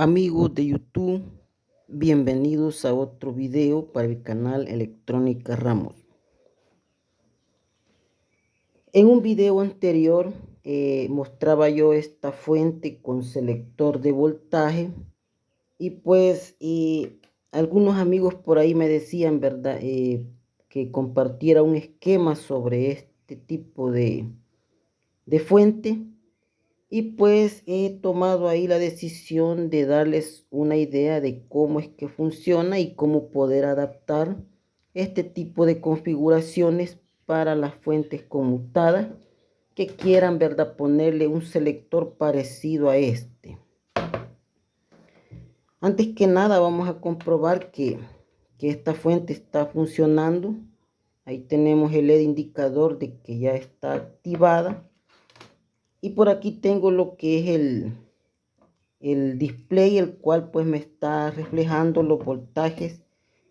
Amigos de YouTube, bienvenidos a otro video para el canal Electrónica Ramos. En un video anterior mostraba yo esta fuente con selector de voltaje y pues algunos amigos por ahí me decían, ¿verdad? Que compartiera un esquema sobre este tipo de fuente. Y pues he tomado ahí la decisión de darles una idea de cómo es que funciona y cómo poder adaptar este tipo de configuraciones para las fuentes conmutadas que quieran, ¿verdad?, ponerle un selector parecido a este. Antes que nada vamos a comprobar que esta fuente está funcionando. Ahí tenemos el LED indicador de que ya está activada. Y por aquí tengo lo que es el display, el cual pues me está reflejando los voltajes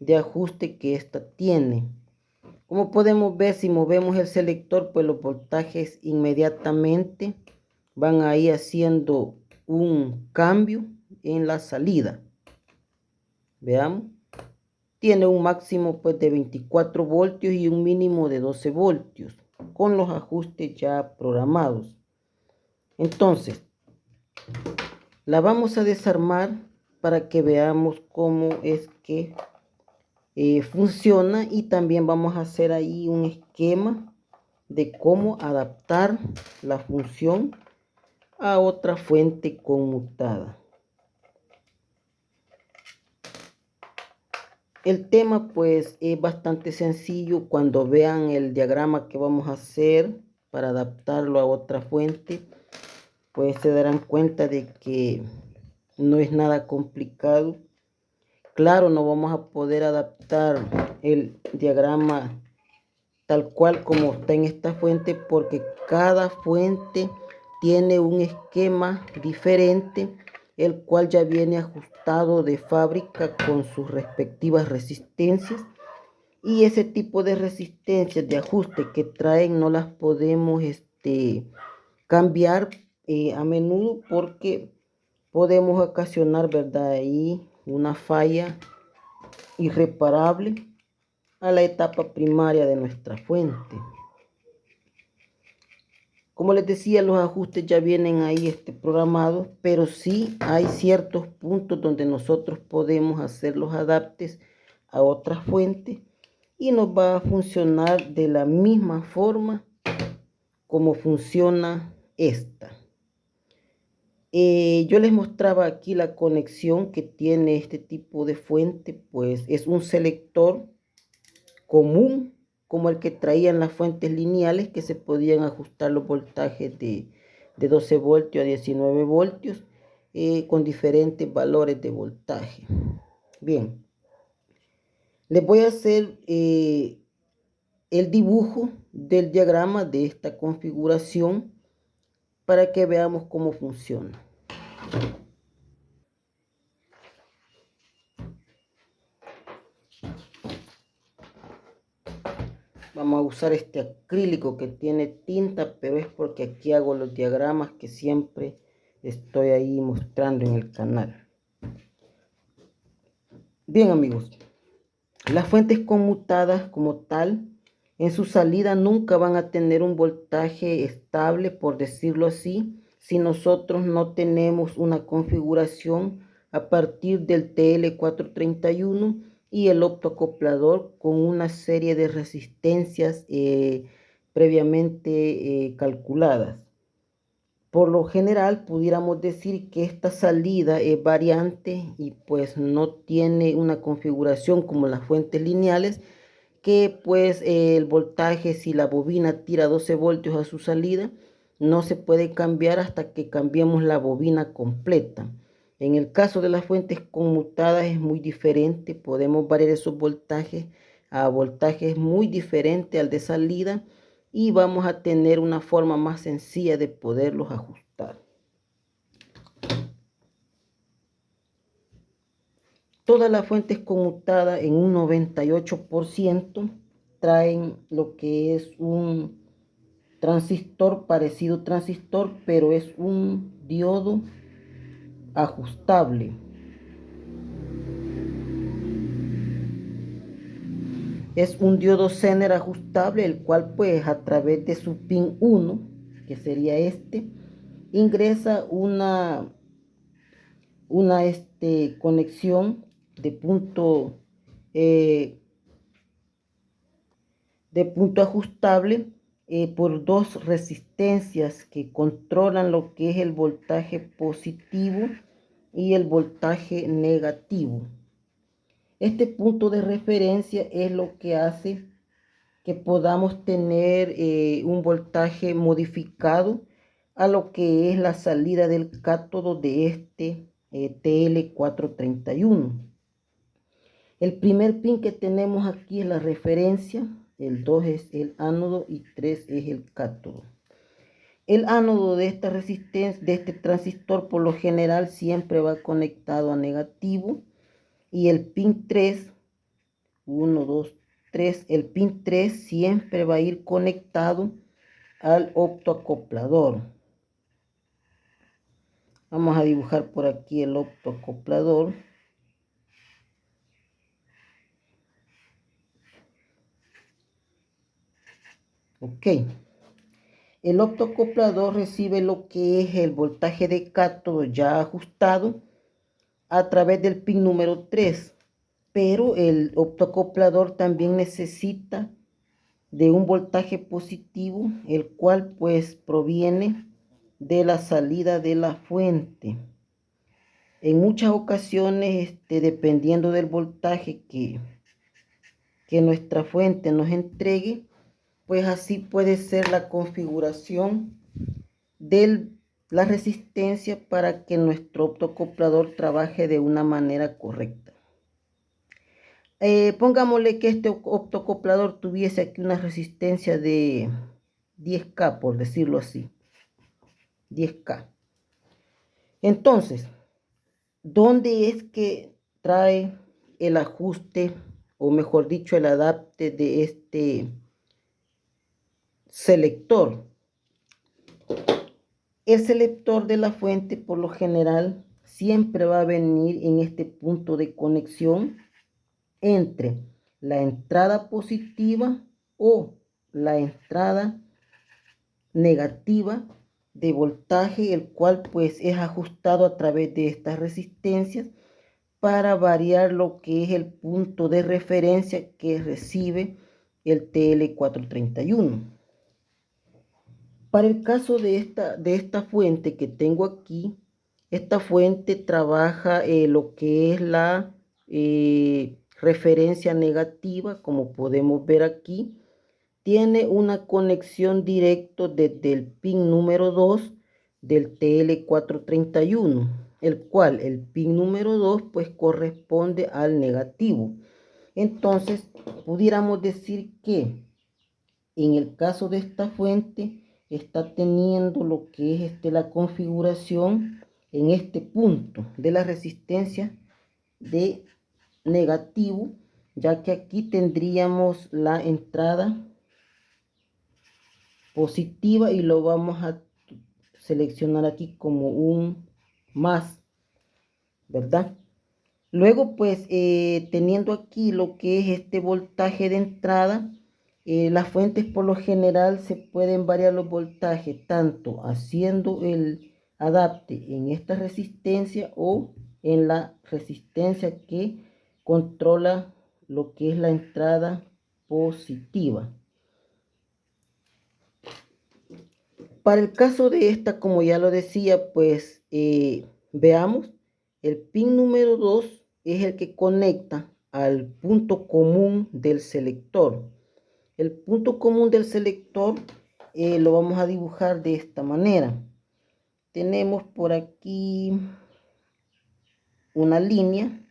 de ajuste que esta tiene. Como podemos ver, si movemos el selector, pues los voltajes inmediatamente van ahí haciendo un cambio en la salida. Veamos. Tiene un máximo pues de 24 voltios y un mínimo de 12 voltios con los ajustes ya programados. Entonces, la vamos a desarmar para que veamos cómo es que funciona, y también vamos a hacer ahí un esquema de cómo adaptar la función a otra fuente conmutada. El tema pues es bastante sencillo. Cuando vean el diagrama que vamos a hacer para adaptarlo a otra fuente, pues se darán cuenta de que no es nada complicado. Claro, no vamos a poder adaptar el diagrama tal cual como está en esta fuente, porque cada fuente tiene un esquema diferente, el cual ya viene ajustado de fábrica con sus respectivas resistencias. Y ese tipo de resistencias de ajuste que traen no las podemos cambiar a menudo, porque podemos ocasionar, ¿verdad?, ahí una falla irreparable a la etapa primaria de nuestra fuente. Como les decía, los ajustes ya vienen ahí programados, pero sí hay ciertos puntos donde nosotros podemos hacer los adaptes a otras fuentes y nos va a funcionar de la misma forma como funciona esta. Yo les mostraba aquí la conexión que tiene este tipo de fuente, pues es un selector común como el que traían las fuentes lineales, que se podían ajustar los voltajes de 12 voltios a 19 voltios con diferentes valores de voltaje. Bien, les voy a hacer el dibujo del diagrama de esta configuración para que veamos cómo funciona. Vamos a usar este acrílico que tiene tinta, pero es porque aquí hago los diagramas que siempre estoy ahí mostrando en el canal. Bien, amigos, las fuentes conmutadas como tal, en su salida nunca van a tener un voltaje estable, por decirlo así, si nosotros no tenemos una configuración a partir del TL431 y el optoacoplador con una serie de resistencias previamente calculadas. Por lo general, pudiéramos decir que esta salida es variante y pues no tiene una configuración como las fuentes lineales, que pues el voltaje, si la bobina tira 12 voltios a su salida, no se puede cambiar hasta que cambiemos la bobina completa. En el caso de las fuentes conmutadas es muy diferente. Podemos variar esos voltajes a voltajes muy diferentes al de salida y vamos a tener una forma más sencilla de poderlos ajustar. Todas las fuentes conmutadas en un 98% traen lo que es un transistor, parecido transistor, pero es un diodo ajustable. Es un diodo Zener ajustable, el cual pues a través de su pin 1, que sería este, ingresa una conexión de eh, punto ajustable por dos resistencias que controlan lo que es el voltaje positivo y el voltaje negativo. Este punto de referencia es lo que hace que podamos tener un voltaje modificado a lo que es la salida del cátodo de este TL431. El primer pin que tenemos aquí es la referencia, el 2 es el ánodo y 3 es el cátodo. El ánodo de esta resistencia, de este transistor, por lo general siempre va conectado a negativo, y el pin 3, 1, 2, 3, el pin 3 siempre va a ir conectado al optoacoplador. Vamos a dibujar por aquí el optoacoplador. Ok. El optoacoplador recibe lo que es el voltaje de cátodo ya ajustado a través del pin número 3. Pero el optoacoplador también necesita de un voltaje positivo, el cual pues proviene de la salida de la fuente. En muchas ocasiones, dependiendo del voltaje que nuestra fuente nos entregue, pues así puede ser la configuración de la resistencia para que nuestro optoacoplador trabaje de una manera correcta. Pongámosle que este optoacoplador tuviese aquí una resistencia de 10K, por decirlo así. 10K. Entonces, ¿dónde es que trae el ajuste, o mejor dicho, el adapte de este selector? El selector de la fuente, por lo general, siempre va a venir en este punto de conexión entre la entrada positiva o la entrada negativa de voltaje, el cual pues es ajustado a través de estas resistencias para variar lo que es el punto de referencia que recibe el TL431. Para el caso de esta fuente que tengo aquí, esta fuente trabaja lo que es la referencia negativa, como podemos ver aquí. Tiene una conexión directa desde el pin número 2 del TL431, el cual el pin número 2 pues corresponde al negativo. Entonces, pudiéramos decir que en el caso de esta fuente está teniendo lo que es la configuración en este punto de la resistencia de negativo, ya que aquí tendríamos la entrada positiva y lo vamos a seleccionar aquí como un más, ¿verdad? Luego pues teniendo aquí lo que es este voltaje de entrada, las fuentes por lo general se pueden variar los voltajes tanto haciendo el adapte en esta resistencia o en la resistencia que controla lo que es la entrada positiva. Para el caso de esta, como ya lo decía, pues veamos, el pin número 2 es el que conecta al punto común del selector. El punto común del selector lo vamos a dibujar de esta manera. Tenemos por aquí una línea.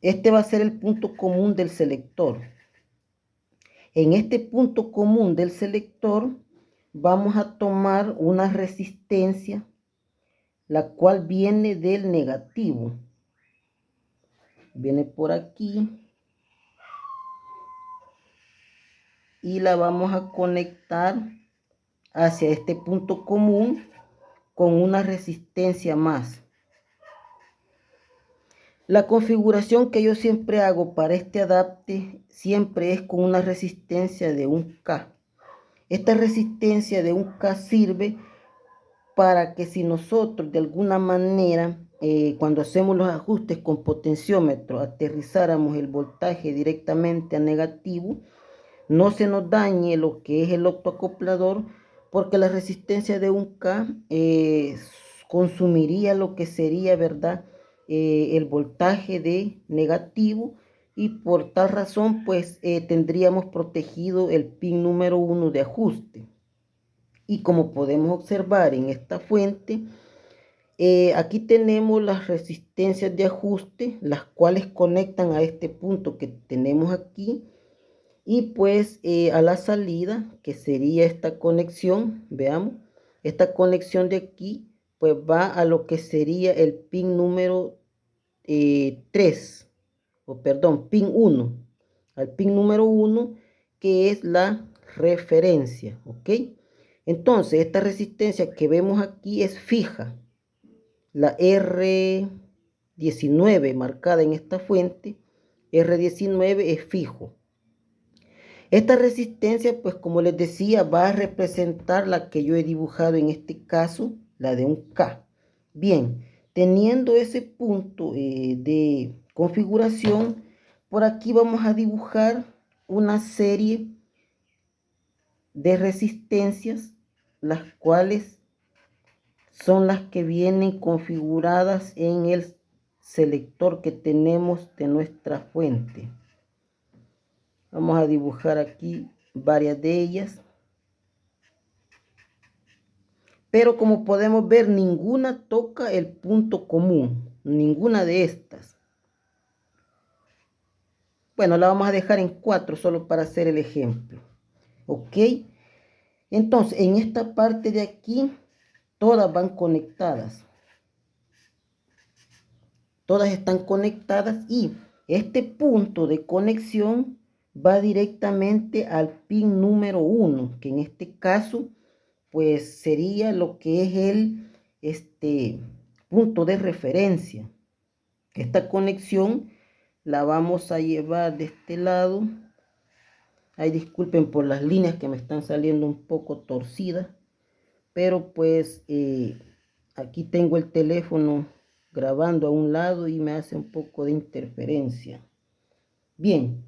Este va a ser el punto común del selector. En este punto común del selector vamos a tomar una resistencia, la cual viene del negativo. Viene por aquí y la vamos a conectar hacia este punto común con una resistencia más. La configuración que yo siempre hago para este adapte siempre es con una resistencia de 1K. Esta resistencia de 1K sirve para que si nosotros de alguna manera, cuando hacemos los ajustes con potenciómetro, aterrizáramos el voltaje directamente a negativo, no se nos dañe lo que es el optoacoplador, porque la resistencia de 1K consumiría lo que sería, ¿verdad? El voltaje de negativo, y por tal razón pues tendríamos protegido el pin número 1 de ajuste. Y como podemos observar en esta fuente, aquí tenemos las resistencias de ajuste, las cuales conectan a este punto que tenemos aquí, y pues a la salida, que sería esta conexión. Veamos, esta conexión de aquí pues va a lo que sería el pin número 3, o perdón, pin 1, al pin número 1, que es la referencia, ¿ok? Entonces, esta resistencia que vemos aquí es fija. La R19 marcada en esta fuente, R19 es fijo. Esta resistencia, pues como les decía, va a representar la que yo he dibujado en este caso, la de 1K. Bien, teniendo ese punto de configuración, por aquí vamos a dibujar una serie de resistencias, las cuales son las que vienen configuradas en el selector que tenemos de nuestra fuente. Vamos a dibujar aquí varias de ellas. Pero como podemos ver, ninguna toca el punto común, ninguna de estas. Bueno, la vamos a dejar en 4 solo para hacer el ejemplo. ¿Ok? Entonces, en esta parte de aquí, todas van conectadas. Todas están conectadas, y este punto de conexión va directamente al pin número 1, que en este caso pues sería lo que es el punto de referencia. Esta conexión la vamos a llevar de este lado. Ay, disculpen por las líneas que me están saliendo un poco torcidas, pero pues aquí tengo el teléfono grabando a un lado y me hace un poco de interferencia. Bien,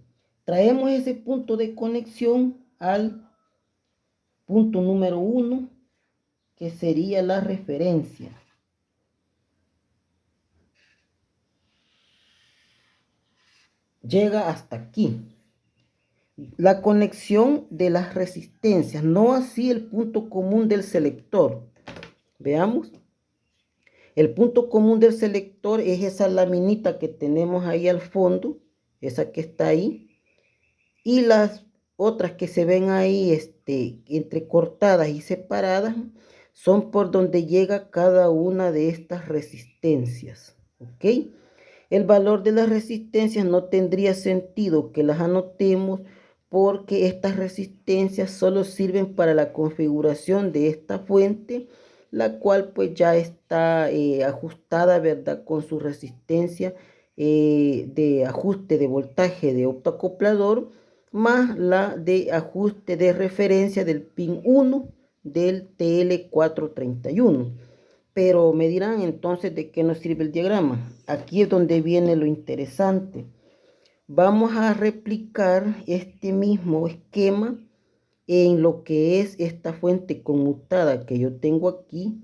traemos ese punto de conexión al punto número 1, que sería la referencia. Llega hasta aquí. La conexión de las resistencias, no así el punto común del selector. Veamos. El punto común del selector es esa laminita que tenemos ahí al fondo, esa que está ahí, y las otras que se ven ahí entrecortadas y separadas son por donde llega cada una de estas resistencias. ¿Ok? El valor de las resistencias no tendría sentido que las anotemos, porque estas resistencias solo sirven para la configuración de esta fuente, la cual pues ya está ajustada, ¿verdad? Con su resistencia de ajuste de voltaje de optoacoplador, más la de ajuste de referencia del pin 1 del TL431. Pero me dirán entonces, ¿de qué nos sirve el diagrama? Aquí es donde viene lo interesante. Vamos a replicar este mismo esquema en lo que es esta fuente conmutada que yo tengo aquí,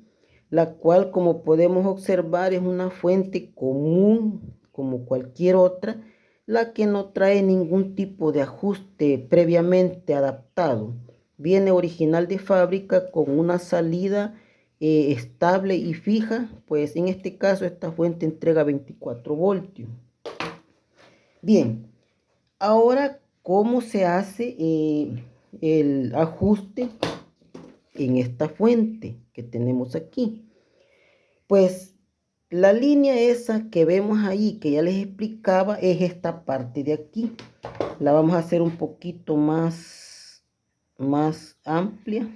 la cual, como podemos observar, es una fuente común como cualquier otra, la que no trae ningún tipo de ajuste previamente adaptado. Viene original de fábrica con una salida estable y fija, pues en este caso esta fuente entrega 24 voltios. Bien, ahora, ¿cómo se hace el ajuste en esta fuente que tenemos aquí? Pues la línea esa que vemos ahí, que ya les explicaba, es esta parte de aquí. La vamos a hacer un poquito más amplia.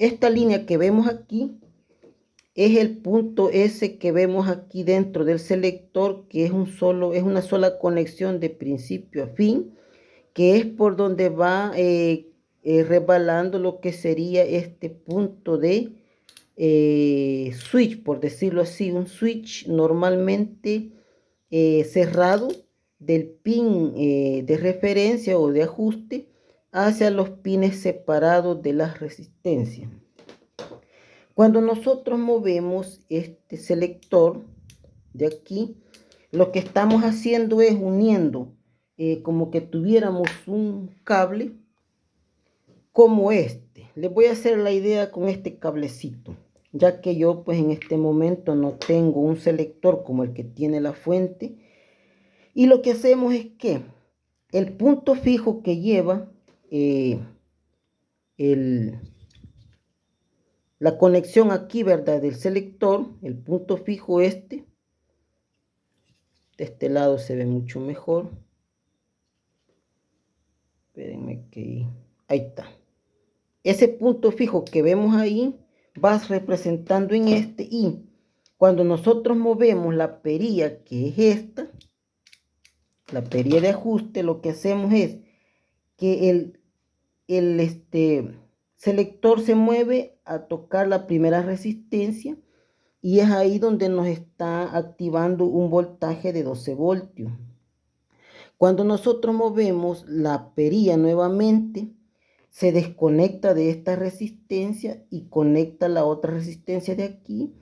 esta línea que vemos aquí es el punto S que vemos aquí dentro del selector, que es una sola conexión de principio a fin, que es por donde va resbalando lo que sería este punto de switch, por decirlo así, un switch normalmente cerrado del pin de referencia o de ajuste hacia los pines separados de las resistencias. Cuando nosotros movemos este selector de aquí, lo que estamos haciendo es uniendo como que tuviéramos un cable como este. Les voy a hacer la idea con este cablecito, ya que yo pues en este momento no tengo un selector como el que tiene la fuente. Y lo que hacemos es que el punto fijo que lleva la conexión aquí, ¿verdad? Del selector, el punto fijo de este lado se ve mucho mejor. Espérenme que ahí está. Ese punto fijo que vemos ahí va representando en este, y cuando nosotros movemos la perilla que es esta, la perilla de ajuste, lo que hacemos es que el selector se mueve a tocar la primera resistencia y es ahí donde nos está activando un voltaje de 12 voltios. Cuando nosotros movemos la perilla nuevamente, se desconecta de esta resistencia y conecta la otra resistencia de aquí.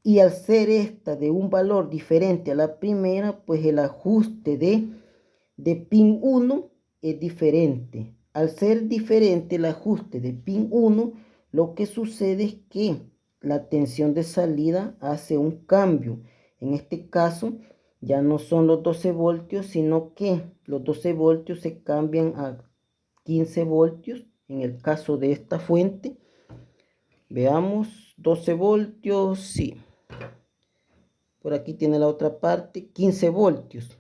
Y al ser esta de un valor diferente a la primera, pues el ajuste de pin 1 es diferente. Al ser diferente el ajuste de pin 1, lo que sucede es que la tensión de salida hace un cambio. En este caso, ya no son los 12 voltios, sino que los 12 voltios se cambian a 15 voltios. En el caso de esta fuente, veamos, 12 voltios, sí. Por aquí tiene la otra parte, 15 voltios.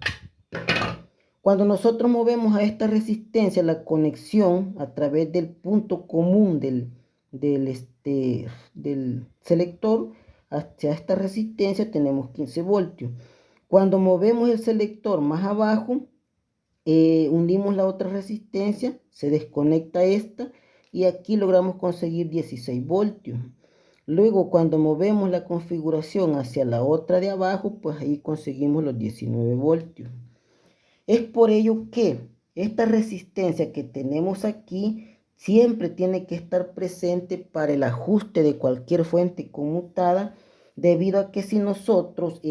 Cuando nosotros movemos a esta resistencia, la conexión a través del punto común del selector hacia esta resistencia, tenemos 15 voltios. Cuando movemos el selector más abajo, unimos la otra resistencia, se desconecta esta y aquí logramos conseguir 16 voltios. Luego, cuando movemos la configuración hacia la otra de abajo, pues ahí conseguimos los 19 voltios. Es por ello que esta resistencia que tenemos aquí siempre tiene que estar presente para el ajuste de cualquier fuente conmutada, debido a que si nosotros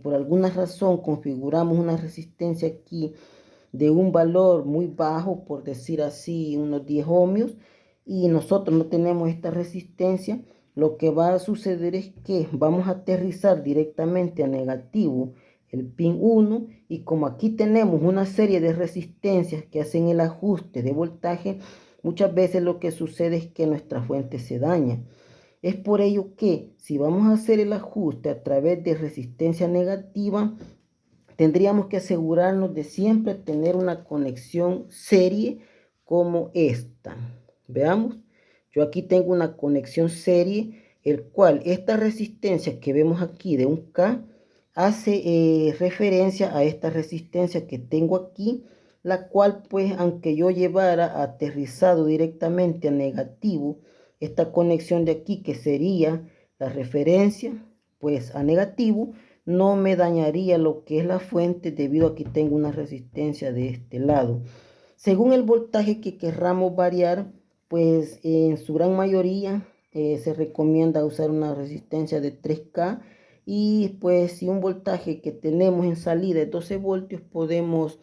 por alguna razón configuramos una resistencia aquí de un valor muy bajo, por decir así, unos 10 ohmios, y nosotros no tenemos esta resistencia, lo que va a suceder es que vamos a aterrizar directamente a negativo el pin 1, y como aquí tenemos una serie de resistencias que hacen el ajuste de voltaje, muchas veces lo que sucede es que nuestra fuente se daña. Es por ello que si vamos a hacer el ajuste a través de resistencia negativa, tendríamos que asegurarnos de siempre tener una conexión serie como esta. Veamos, yo aquí tengo una conexión serie, el cual esta resistencia que vemos aquí de un K hace referencia a esta resistencia que tengo aquí, la cual pues aunque yo llevara aterrizado directamente a negativo, esta conexión de aquí que sería la referencia pues a negativo, no me dañaría lo que es la fuente, debido a que tengo una resistencia de este lado. Según el voltaje que querramos variar, pues en su gran mayoría se recomienda usar una resistencia de 3K, y pues si un voltaje que tenemos en salida es 12 voltios, podemos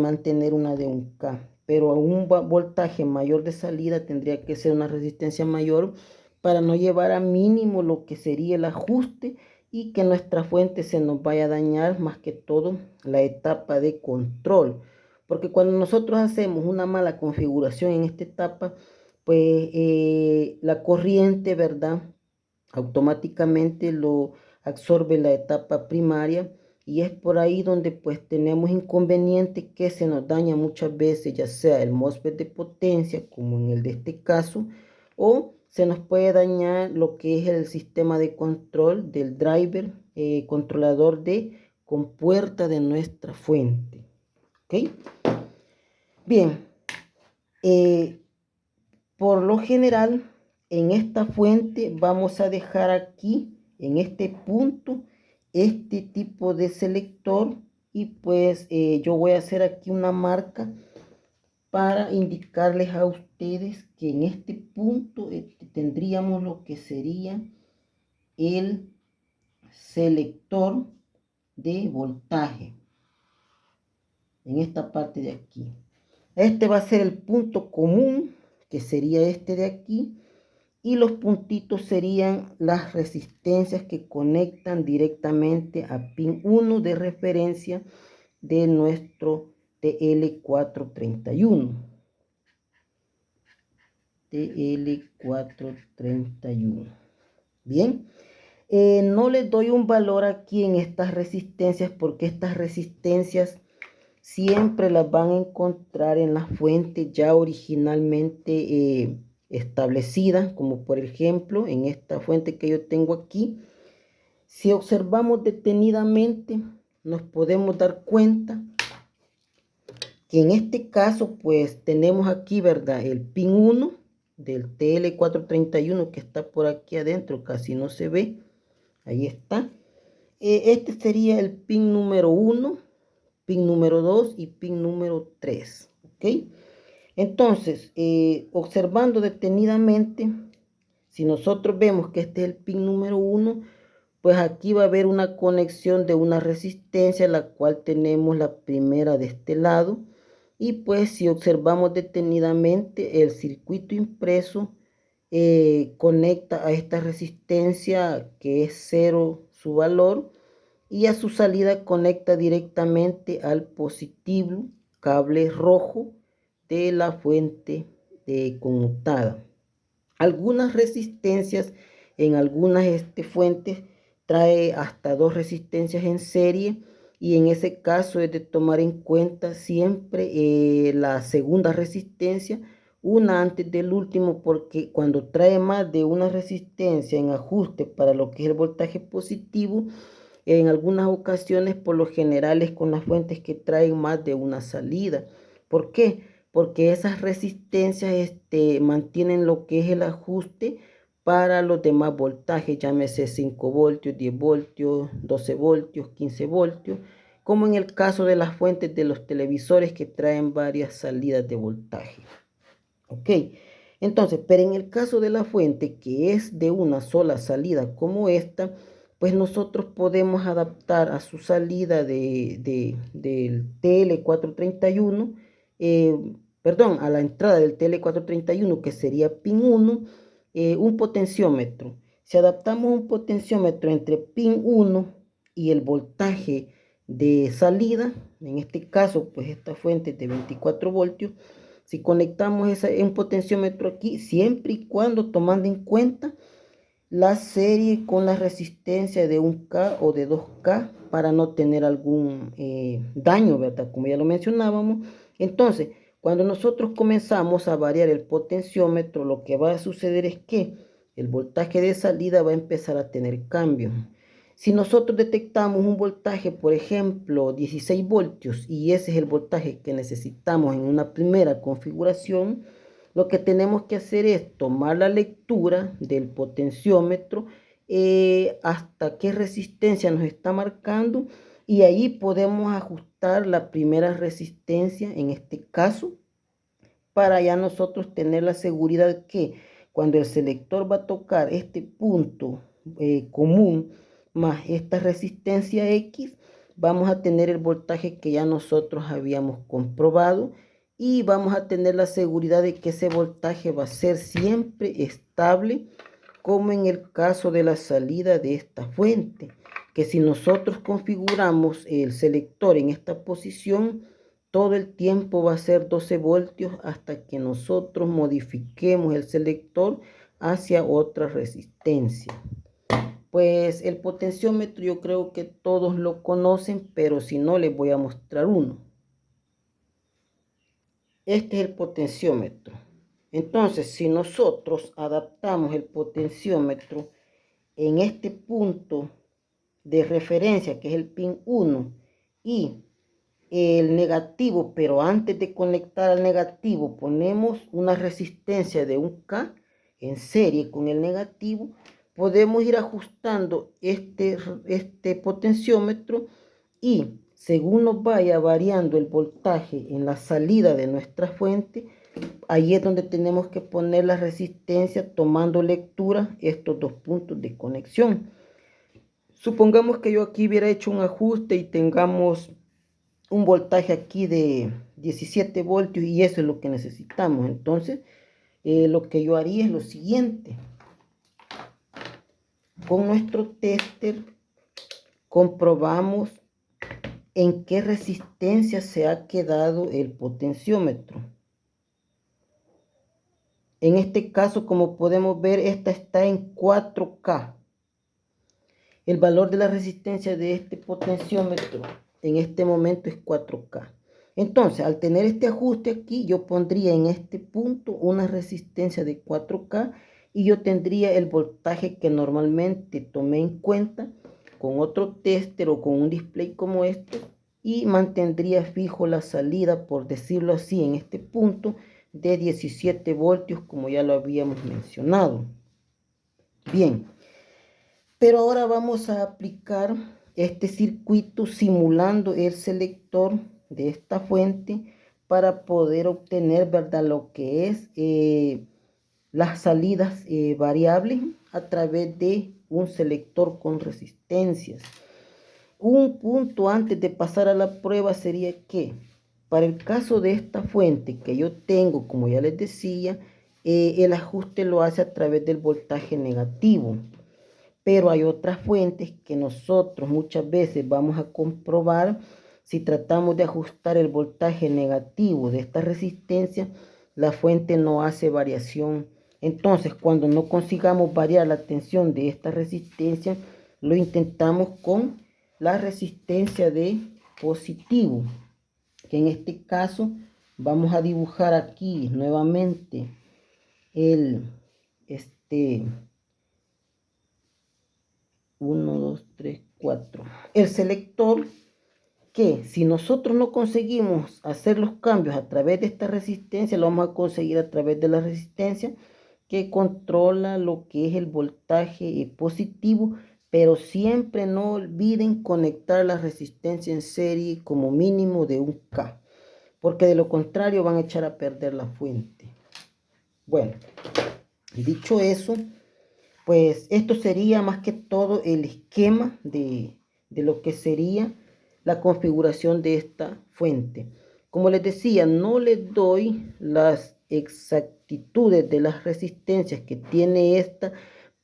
mantener una de 1K, pero a un voltaje mayor de salida tendría que ser una resistencia mayor para no llevar a mínimo lo que sería el ajuste y que nuestra fuente se nos vaya a dañar, más que todo la etapa de control. Porque cuando nosotros hacemos una mala configuración en esta etapa, pues la corriente, ¿verdad? Automáticamente lo absorbe la etapa primaria, y es por ahí donde pues tenemos inconvenientes que se nos daña muchas veces, ya sea el MOSFET de potencia, como en el de este caso, o se nos puede dañar lo que es el sistema de control del driver controlador de compuerta de nuestra fuente. ¿Ok? Bien, por lo general, en esta fuente vamos a dejar aquí, en este punto, este tipo de selector y pues yo voy a hacer aquí una marca para indicarles a ustedes que en este punto tendríamos lo que sería el selector de voltaje en esta parte de aquí. Este va a ser el punto común, que sería este de aquí, y los puntitos serían las resistencias que conectan directamente a pin 1 de referencia de nuestro TL431. TL431. Bien, no les doy un valor aquí en estas resistencias porque estas resistencias siempre las van a encontrar en las fuentes ya originalmente establecidas, como por ejemplo en esta fuente que yo tengo aquí. Si observamos detenidamente, nos podemos dar cuenta que en este caso pues tenemos aquí, ¿verdad? El pin 1 del TL431 que está por aquí adentro, casi no se ve, ahí está. Este sería el pin número 1, pin número 2 y pin número 3, ¿ok? Entonces, observando detenidamente, si nosotros vemos que este es el pin número 1, pues aquí va a haber una conexión de una resistencia, la cual tenemos la primera de este lado. Y pues si observamos detenidamente, el circuito impreso conecta a esta resistencia que es 0 su valor, y a su salida conecta directamente al positivo cable rojo de la fuente conmutada. Algunas resistencias en algunas fuentes trae hasta 2 resistencias en serie, y en ese caso es de tomar en cuenta siempre la segunda resistencia, una antes del último, porque cuando trae más de una resistencia en ajuste para lo que es el voltaje positivo, en algunas ocasiones por lo general es con las fuentes que traen más de una salida. ¿Por qué? Porque esas resistencias mantienen lo que es el ajuste para los demás voltajes, llámese 5 voltios, 10 voltios, 12 voltios, 15 voltios, como en el caso de las fuentes de los televisores que traen varias salidas de voltaje. ¿Ok? Entonces, pero en el caso de la fuente que es de una sola salida como esta, pues nosotros podemos adaptar a su salida del TL431, perdón, a la entrada del TL431, que sería pin 1, un potenciómetro. Si adaptamos un potenciómetro entre pin 1 y el voltaje de salida, en este caso, pues esta fuente es de 24 voltios, si conectamos un potenciómetro aquí, siempre y cuando tomando en cuenta la serie con la resistencia de 1K o de 2K para no tener algún daño, ¿verdad? Como ya lo mencionábamos. Entonces, cuando nosotros comenzamos a variar el potenciómetro, lo que va a suceder es que el voltaje de salida va a empezar a tener cambios. Si nosotros detectamos un voltaje, por ejemplo, 16 voltios, y ese es el voltaje que necesitamos en una primera configuración, lo que tenemos que hacer es tomar la lectura del potenciómetro hasta qué resistencia nos está marcando, y ahí podemos ajustar la primera resistencia en este caso, para ya nosotros tener la seguridad que cuando el selector va a tocar este punto común más esta resistencia X, vamos a tener el voltaje que ya nosotros habíamos comprobado, y vamos a tener la seguridad de que ese voltaje va a ser siempre estable, como en el caso de la salida de esta fuente, que si nosotros configuramos el selector en esta posición, todo el tiempo va a ser 12 voltios hasta que nosotros modifiquemos el selector hacia otra resistencia. Pues el potenciómetro yo creo que todos lo conocen, pero si no, les voy a mostrar uno. Este es el potenciómetro. Entonces, si nosotros adaptamos el potenciómetro en este punto de referencia, que es el pin 1, y el negativo, pero antes de conectar al negativo ponemos una resistencia de 1K en serie con el negativo, podemos ir ajustando este potenciómetro y según nos vaya variando el voltaje en la salida de nuestra fuente, ahí es donde tenemos que poner la resistencia tomando lectura estos dos puntos de conexión. Supongamos que yo aquí hubiera hecho un ajuste y tengamos un voltaje aquí de 17 voltios y eso es lo que necesitamos. Entonces, lo que yo haría es lo siguiente. Con nuestro tester comprobamos en qué resistencia se ha quedado el potenciómetro. En este caso, como podemos ver, esta está en 4K. El valor de la resistencia de este potenciómetro en este momento es 4K. Entonces, al tener este ajuste aquí, yo pondría en este punto una resistencia de 4K y yo tendría el voltaje que normalmente tomé en cuenta con otro tester o con un display como este y mantendría fijo la salida, por decirlo así, en este punto de 17 voltios como ya lo habíamos mencionado. Bien. Pero ahora vamos a aplicar este circuito simulando el selector de esta fuente para poder obtener, ¿verdad?, lo que es las salidas variables a través de un selector con resistencias. Un punto antes de pasar a la prueba sería que para el caso de esta fuente que yo tengo, como ya les decía, el ajuste lo hace a través del voltaje negativo. Pero hay otras fuentes que nosotros muchas veces vamos a comprobar si tratamos de ajustar el voltaje negativo de esta resistencia, la fuente no hace variación. Entonces, cuando no consigamos variar la tensión de esta resistencia, lo intentamos con la resistencia de positivo, que en este caso vamos a dibujar aquí nuevamente el 1, 2, 3, 4. El selector que si nosotros no conseguimos hacer los cambios a través de esta resistencia, lo vamos a conseguir a través de la resistencia que controla lo que es el voltaje positivo, pero siempre no olviden conectar la resistencia en serie como mínimo de 1K, porque de lo contrario van a echar a perder la fuente. Bueno, dicho eso, pues esto sería más que todo el esquema de lo que sería la configuración de esta fuente. Como les decía, no les doy las exactitudes de las resistencias que tiene esta,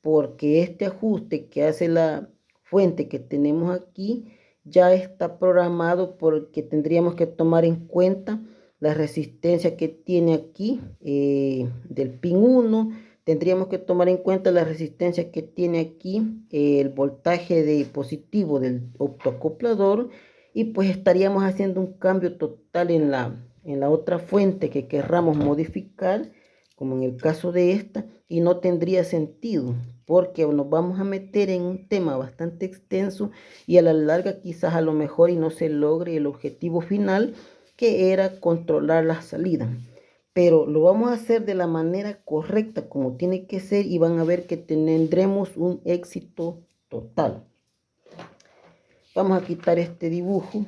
porque este ajuste que hace la fuente que tenemos aquí ya está programado, porque tendríamos que tomar en cuenta la resistencia que tiene aquí del pin 1. Tendríamos que tomar en cuenta la resistencia que tiene aquí el voltaje de positivo del optoacoplador y pues estaríamos haciendo un cambio total en la otra fuente que querramos modificar, como en el caso de esta, y no tendría sentido porque nos vamos a meter en un tema bastante extenso y a la larga quizás a lo mejor y no se logre el objetivo final, que era controlar la salida. Pero lo vamos a hacer de la manera correcta, como tiene que ser, y van a ver que tendremos un éxito total. Vamos a quitar este dibujo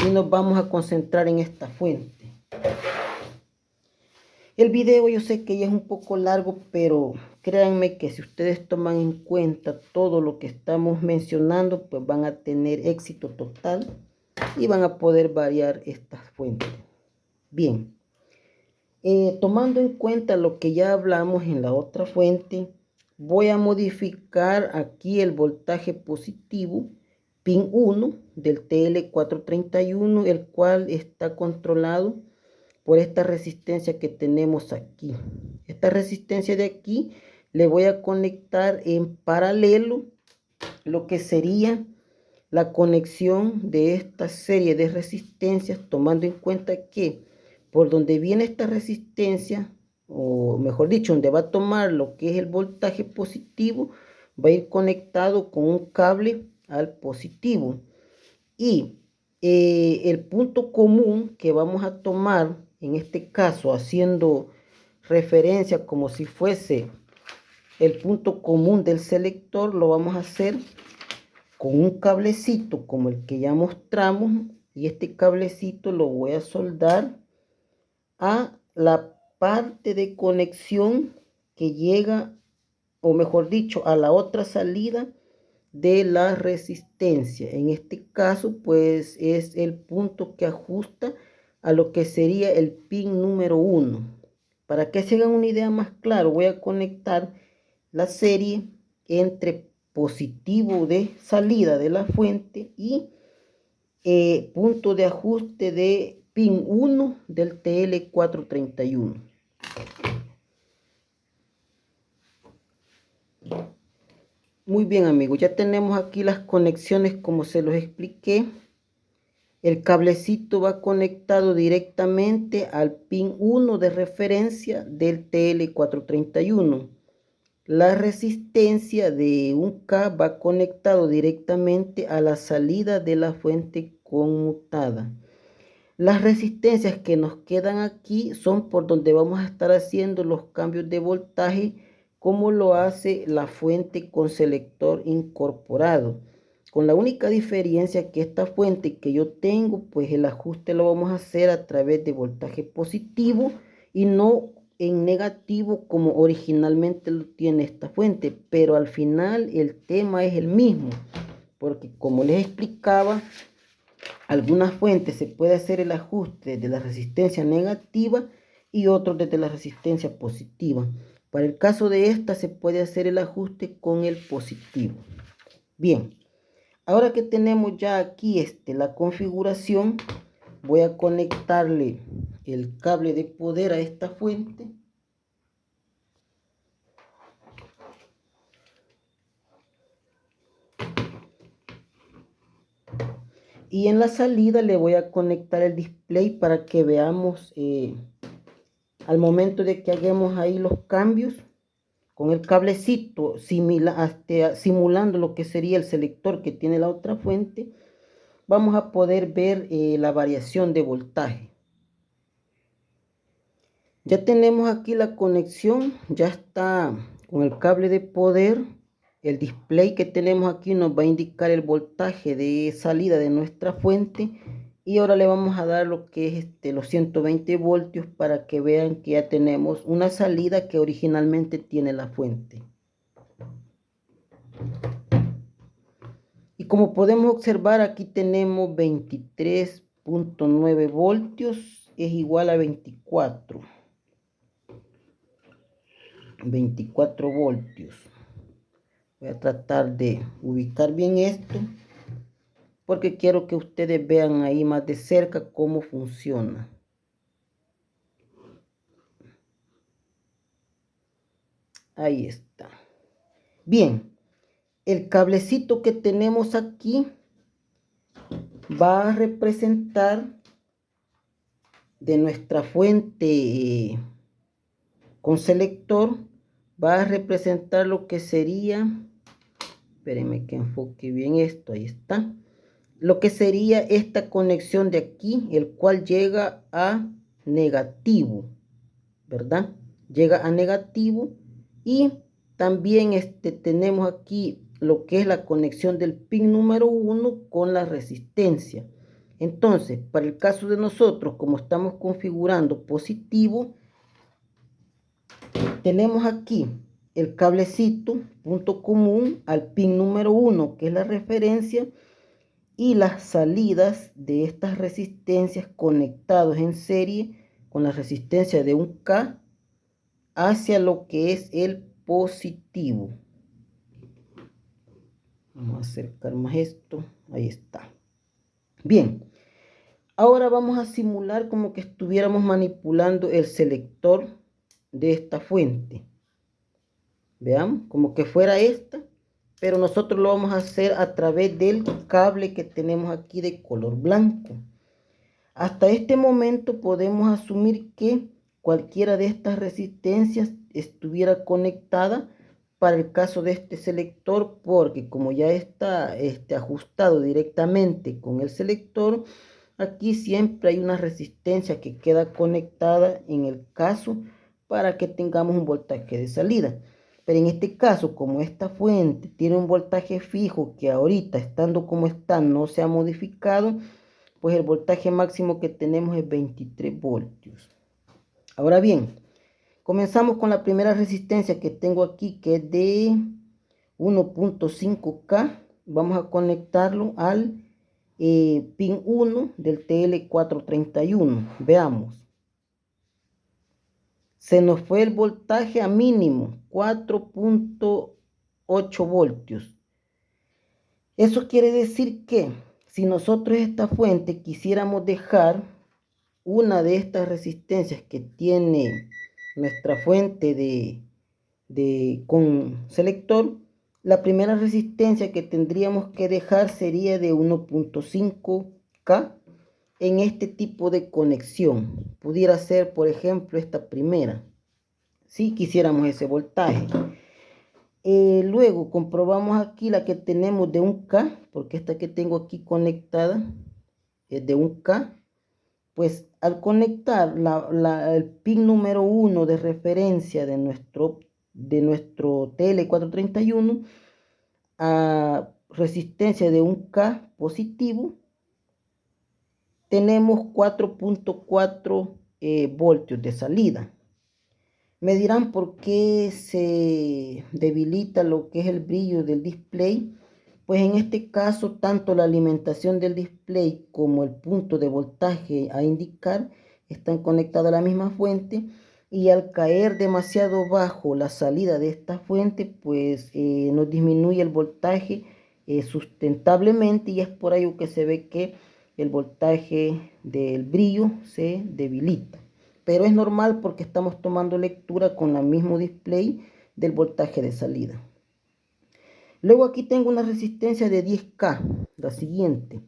y nos vamos a concentrar en esta fuente. El video yo sé que ya es un poco largo, pero créanme que si ustedes toman en cuenta todo lo que estamos mencionando, pues van a tener éxito total y van a poder variar estas fuentes. Bien, tomando en cuenta lo que ya hablamos en la otra fuente, voy a modificar aquí el voltaje positivo pin 1 del TL431, el cual está controlado por esta resistencia que tenemos aquí. Esta resistencia de aquí le voy a conectar en paralelo lo que sería la conexión de esta serie de resistencias, tomando en cuenta que por donde viene esta resistencia, o mejor dicho, donde va a tomar lo que es el voltaje positivo, va a ir conectado con un cable al positivo. Y el punto común que vamos a tomar, en este caso haciendo referencia como si fuese el punto común del selector, lo vamos a hacer con un cablecito como el que ya mostramos, y este cablecito lo voy a soldar a la parte de conexión que llega, o mejor dicho, a la otra salida de la resistencia. En este caso, pues es el punto que ajusta a lo que sería el pin número 1. Para que se hagan una idea más clara, voy a conectar la serie entre positivo de salida de la fuente y punto de ajuste de pin 1 del TL431. Muy bien, amigos, ya tenemos aquí las conexiones como se los expliqué. El cablecito va conectado directamente al pin 1 de referencia del TL431. La resistencia de un K va conectado directamente a la salida de la fuente conmutada. Las resistencias que nos quedan aquí son por donde vamos a estar haciendo los cambios de voltaje, como lo hace la fuente con selector incorporado. Con la única diferencia que esta fuente que yo tengo, pues el ajuste lo vamos a hacer a través de voltaje positivo y no en negativo como originalmente lo tiene esta fuente. Pero al final el tema es el mismo, porque como les explicaba, algunas fuentes se puede hacer el ajuste de la resistencia negativa y otros desde la resistencia positiva. Para el caso de esta se puede hacer el ajuste con el positivo. Bien, ahora que tenemos ya aquí la configuración, voy a conectarle el cable de poder a esta fuente. Y en la salida le voy a conectar el display para que veamos al momento de que hagamos ahí los cambios con el cablecito simulando lo que sería el selector que tiene la otra fuente, vamos a poder ver la variación de voltaje. Ya tenemos aquí la conexión, ya está con el cable de poder. El display que tenemos aquí nos va a indicar el voltaje de salida de nuestra fuente. Y ahora le vamos a dar lo que es los 120 voltios para que vean que ya tenemos una salida que originalmente tiene la fuente. Y como podemos observar, aquí tenemos 23.9 voltios, es igual a 24 voltios. Voy a tratar de ubicar bien esto, porque quiero que ustedes vean ahí más de cerca cómo funciona. Ahí está. Bien, el cablecito que tenemos aquí va a representar de nuestra fuente con selector, va a representar lo que sería, espérenme que enfoque bien esto, ahí está, lo que sería esta conexión de aquí, el cual llega a negativo, ¿verdad? Llega a negativo. Y también tenemos aquí lo que es la conexión del pin número 1 con la resistencia. Entonces, para el caso de nosotros, como estamos configurando positivo, tenemos aquí el cablecito, punto común al pin número 1, que es la referencia, y las salidas de estas resistencias conectados en serie con la resistencia de un K hacia lo que es el positivo. Vamos a acercar más esto. Ahí está. Bien. Ahora vamos a simular como que estuviéramos manipulando el selector de esta fuente. Veamos, como que fuera esta, pero nosotros lo vamos a hacer a través del cable que tenemos aquí de color blanco. Hasta este momento podemos asumir que cualquiera de estas resistencias estuviera conectada para el caso de este selector, porque como ya está ajustado directamente con el selector, aquí siempre hay una resistencia que queda conectada en el caso para que tengamos un voltaje de salida. Pero en este caso, como esta fuente tiene un voltaje fijo que ahorita, estando como está, no se ha modificado, pues el voltaje máximo que tenemos es 23 voltios. Ahora bien, comenzamos con la primera resistencia que tengo aquí, que es de 1.5K. Vamos a conectarlo al pin 1 del TL431. Veamos. Se nos fue el voltaje a mínimo, 4.8 voltios. Eso quiere decir que si nosotros esta fuente quisiéramos dejar una de estas resistencias que tiene nuestra fuente con selector, la primera resistencia que tendríamos que dejar sería de 1.5K en este tipo de conexión. Pudiera ser, por ejemplo, esta primera, si quisiéramos ese voltaje. Luego comprobamos aquí la que tenemos de 1K, porque esta que tengo aquí conectada es de 1K. Pues al conectar el pin número 1 de referencia de nuestro TL431 a resistencia de 1K positivo, tenemos 4.4 voltios de salida. Me dirán por qué se debilita lo que es el brillo del display. Pues en este caso, tanto la alimentación del display como el punto de voltaje a indicar están conectados a la misma fuente, y al caer demasiado bajo la salida de esta fuente, pues nos disminuye el voltaje sustentablemente, y es por ello que se ve que el voltaje del brillo se debilita. Pero es normal porque estamos tomando lectura con el mismo display del voltaje de salida. Luego aquí tengo una resistencia de 10K, la siguiente.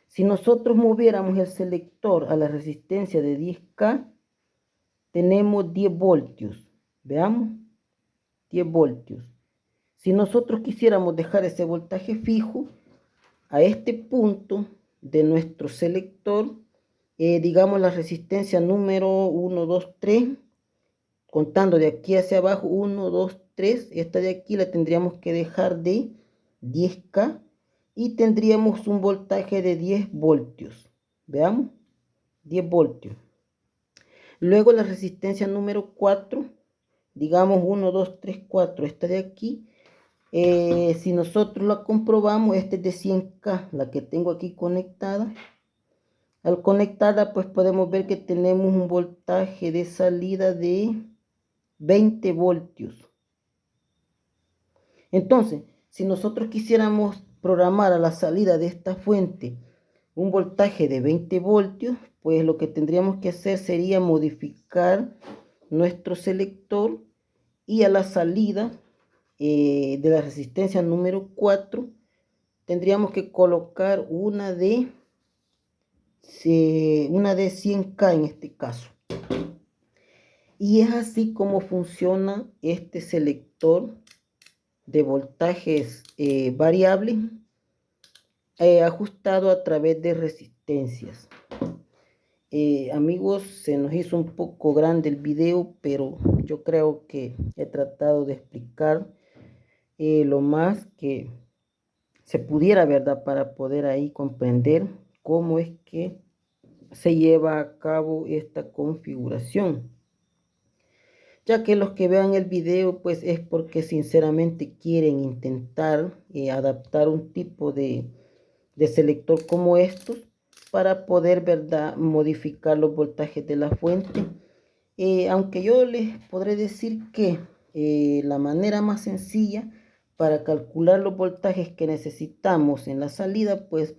Si nosotros moviéramos el selector a la resistencia de 10K, tenemos 10 voltios. Veamos, 10 voltios. Si nosotros quisiéramos dejar ese voltaje fijo a este punto de nuestro selector, digamos la resistencia número 1, 2, 3, contando de aquí hacia abajo, 1, 2, 3, esta de aquí la tendríamos que dejar de 10K y tendríamos un voltaje de 10 voltios. Veamos, 10 voltios. Luego la resistencia número 4, digamos 1, 2, 3, 4, esta de aquí. Si nosotros la comprobamos, esta es de 100K, la que tengo aquí conectada. Al conectarla, pues podemos ver que tenemos un voltaje de salida de 20 voltios. Entonces, si nosotros quisiéramos programar a la salida de esta fuente un voltaje de 20 voltios, pues lo que tendríamos que hacer sería modificar nuestro selector, y a la salida de la resistencia número 4 tendríamos que colocar una de 100K en este caso. Y es así como funciona este selector de voltajes variables ajustado a través de resistencias. Amigos, se nos hizo un poco grande el video, pero yo creo que he tratado de explicar lo más que se pudiera, ¿verdad? Para poder ahí comprender cómo es que se lleva a cabo esta configuración. Ya que los que vean el video, pues es porque sinceramente quieren intentar adaptar un tipo de selector como estos para poder, ¿verdad?, modificar los voltajes de la fuente. Aunque yo les podré decir que la manera más sencilla para calcular los voltajes que necesitamos en la salida, pues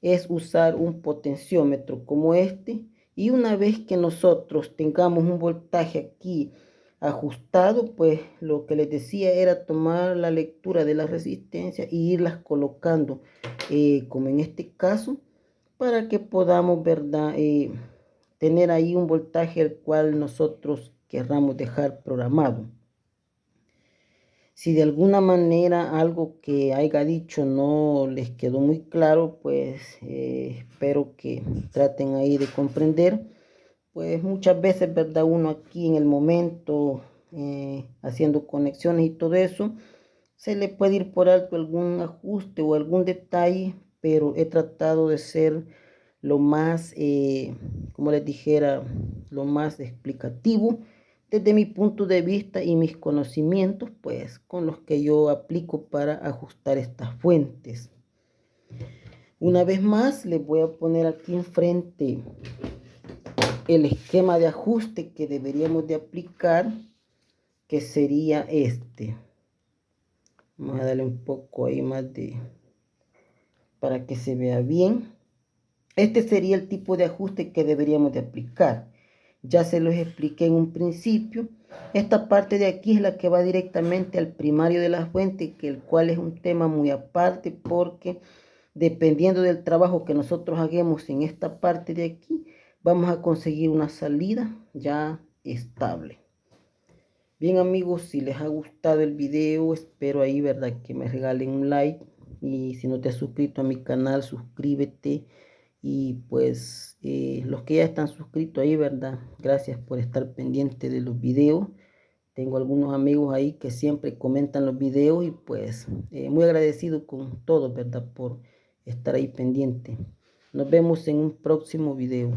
es usar un potenciómetro como este, y una vez que nosotros tengamos un voltaje aquí ajustado, pues lo que les decía era tomar la lectura de la resistencia e irlas colocando, como en este caso, para que podamos, ¿verdad? Tener ahí un voltaje el cual nosotros querramos dejar programado. Si de alguna manera algo que haya dicho no les quedó muy claro, pues espero que traten ahí de comprender. Pues muchas veces, ¿verdad? Uno aquí en el momento, haciendo conexiones y todo eso, se le puede ir por alto algún ajuste o algún detalle, pero he tratado de ser lo más, como les dijera, lo más explicativo desde mi punto de vista y mis conocimientos, pues con los que yo aplico para ajustar estas fuentes. Una vez más, les voy a poner aquí enfrente el esquema de ajuste que deberíamos de aplicar, que sería este. Vamos a darle un poco ahí más de, para que se vea bien. Este sería el tipo de ajuste que deberíamos de aplicar. Ya se los expliqué en un principio. Esta parte de aquí es la que va directamente al primario de la fuente, que el cual es un tema muy aparte, porque dependiendo del trabajo que nosotros hagamos en esta parte de aquí, vamos a conseguir una salida ya estable. Bien amigos, si les ha gustado el video, espero ahí, ¿verdad? Que me regalen un like. Y si no te has suscrito a mi canal, suscríbete. Y pues los que ya están suscritos ahí, ¿verdad? Gracias por estar pendiente de los videos. Tengo algunos amigos ahí que siempre comentan los videos y pues muy agradecido con todos, ¿verdad? Por estar ahí pendiente. Nos vemos en un próximo video.